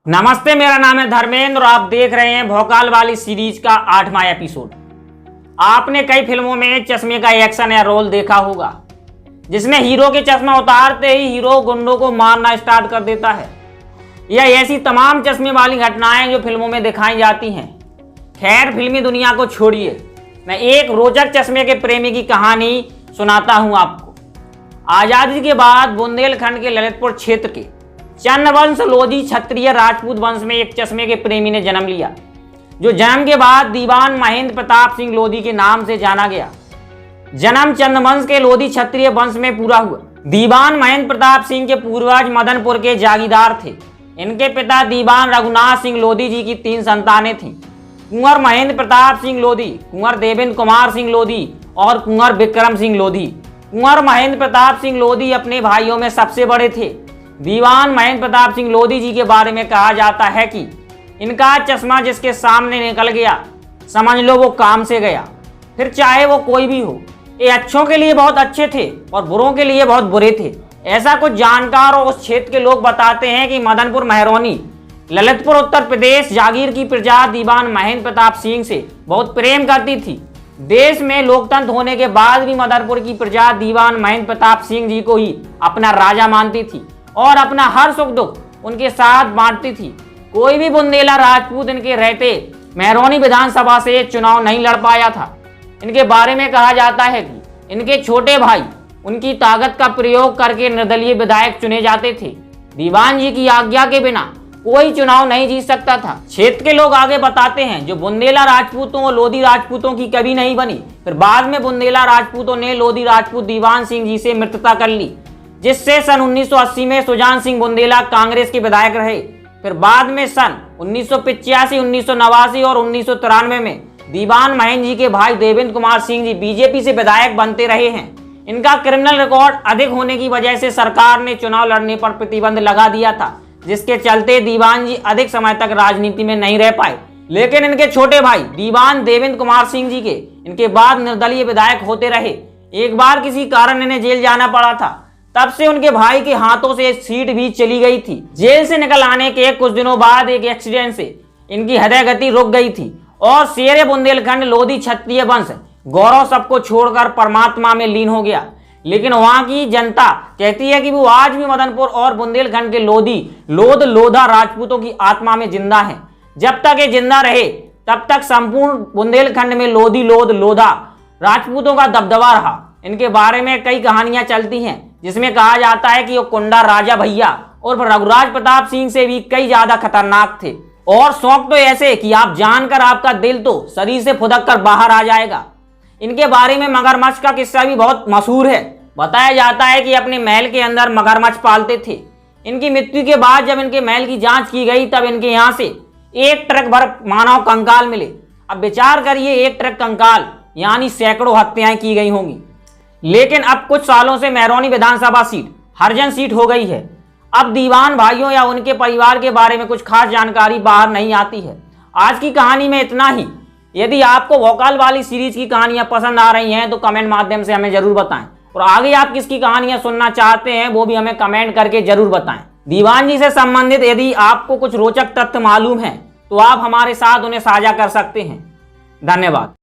नमस्ते, मेरा नाम है धर्मेंद्र और आप देख रहे हैं भौकाल वाली सीरीज का 8वां एपिसोड। आपने कई फिल्मों में चश्मे का एक्शन या रोल देखा होगा जिसमें हीरो के चश्मा उतारते ही हीरो गुंडों को मारना स्टार्ट कर देता है, या ऐसी तमाम चश्मे वाली घटनाएं जो फिल्मों में दिखाई जाती हैं। खैर, फिल्मी दुनिया को छोड़िए, मैं एक रोचक चश्मे के प्रेमी की कहानी सुनाता हूं आपको। आज़ादी के बाद बुंदेलखंड के ललितपुर क्षेत्र के चंद्रवंश लोधी क्षत्रिय राजपूत वंश में एक चश्मे के प्रेमी ने जन्म लिया, जो जन्म के बाद दीवान महेंद्र प्रताप सिंह लोधी के नाम से जाना गया। जन्म चंद्रवंश के लोधी क्षत्रिय वंश में पूरा हुआ। दीवान महेंद्र प्रताप सिंह के पूर्वज मदनपुर के जागीरदार थे। इनके पिता दीवान रघुनाथ सिंह लोधी जी की 3 संतानें थीं। कुंवर महेंद्र प्रताप सिंह लोधी, कुंवर देवेंद्र कुमार सिंह लोधी और कुंवर विक्रम सिंह लोधी। कुंवर महेंद्र प्रताप सिंह लोधी अपने भाइयों में सबसे बड़े थे। दीवान महेंद्र प्रताप सिंह लोधी जी के बारे में कहा जाता है कि इनका चश्मा जिसके सामने निकल गया, समझ लो वो काम से गया, फिर चाहे वो कोई भी हो। ये अच्छों के लिए बहुत अच्छे थे और बुरों के लिए बहुत बुरे थे। ऐसा कुछ जानकार और उस क्षेत्र के लोग बताते हैं कि मदनपुर महरौनी ललितपुर उत्तर प्रदेश जागीर की प्रजा दीवान महेंद्र प्रताप सिंह से बहुत प्रेम करती थी। देश में लोकतंत्र होने के बाद भी मदनपुर की प्रजा दीवान महेंद्र प्रताप सिंह जी को ही अपना राजा मानती थी और अपना हर सुख दुख उनके साथ बांटती थी। कोई भी बुंदेला राजपूत इनके रहते महरौनी विधानसभा से चुनाव नहीं लड़ पाया था। इनके बारे में कहा जाता है कि इनके छोटे भाई उनकी ताकत का प्रयोग करके निर्दलीय विधायक चुने जाते थे। दीवान जी की आज्ञा के बिना कोई चुनाव नहीं जीत सकता था। क्षेत्र के लोग आगे बताते हैं, जो बुंदेला राजपूतों और लोधी राजपूतों की कभी नहीं बनी। फिर बाद में बुंदेला राजपूतों ने लोधी राजपूत दीवान सिंह जी से मित्रता कर ली, जिससे सन 1980 में सुजान सिंह बुंदेला कांग्रेस के विधायक रहे। फिर बाद में सन 1985, 1989 और 1993 में दीवान महेंद्र जी के भाई देवेंद्र कुमार सिंह जी बीजेपी से विधायक बनते रहे हैं। इनका क्रिमिनल रिकॉर्ड अधिक होने की वजह से सरकार ने चुनाव लड़ने पर प्रतिबंध लगा दिया था, जिसके चलते दीवान जी अधिक समय तक राजनीति में नहीं रह पाए। लेकिन इनके छोटे भाई दीवान देवेंद्र कुमार सिंह जी के इनके बाद निर्दलीय विधायक होते रहे। एक बार किसी कारण इन्हें जेल जाना पड़ा था, तब से उनके भाई के हाथों से सीट भी चली गई थी। जेल से निकल आने के कुछ दिनों बाद एक एक्सीडेंट से इनकी हृदय गति रुक गई थी और शेरे बुंदेलखंड लोधी क्षत्रिय वंश गौरव सबको छोड़कर परमात्मा में लीन हो गया। लेकिन वहां की जनता कहती है कि वो आज भी मदनपुर और बुंदेलखंड के लोधा राजपूतों की आत्मा में जिंदा है। जब तक ये जिंदा रहे तब तक संपूर्ण बुंदेलखंड में लोधा राजपूतों का दबदबा रहा। इनके बारे में कई कहानियां चलती हैं, जिसमें कहा जाता है कि वो कुंडा राजा भैया और रघुराज प्रताप सिंह से भी कई ज्यादा खतरनाक थे, और शौक तो ऐसे कि आप जानकर आपका दिल तो शरीर से फुदक कर बाहर आ जाएगा। इनके बारे में मगरमच्छ का किस्सा भी बहुत मशहूर है। बताया जाता है कि अपने महल के अंदर मगरमच्छ पालते थे। इनकी मृत्यु के बाद जब इनके महल की जांच की गई, तब इनके यहाँ से 1 ट्रक भर मानव कंकाल मिले। अब विचार करिए, 1 ट्रक कंकाल यानी सैकड़ों हत्याएं की गई होंगी। लेकिन अब कुछ सालों से महरौनी विधानसभा सीट हरिजन सीट हो गई है। अब दीवान भाइयों या उनके परिवार के बारे में कुछ खास जानकारी बाहर नहीं आती है। आज की कहानी में इतना ही। यदि आपको भौकाल वाली सीरीज की कहानियां पसंद आ रही हैं तो कमेंट माध्यम से हमें जरूर बताएं, और आगे आप किसकी कहानियां सुनना चाहते हैं वो भी हमें कमेंट करके जरूर बताएं। दीवान जी से संबंधित यदि आपको कुछ रोचक तथ्य मालूम है तो आप हमारे साथ उन्हें साझा कर सकते हैं। धन्यवाद।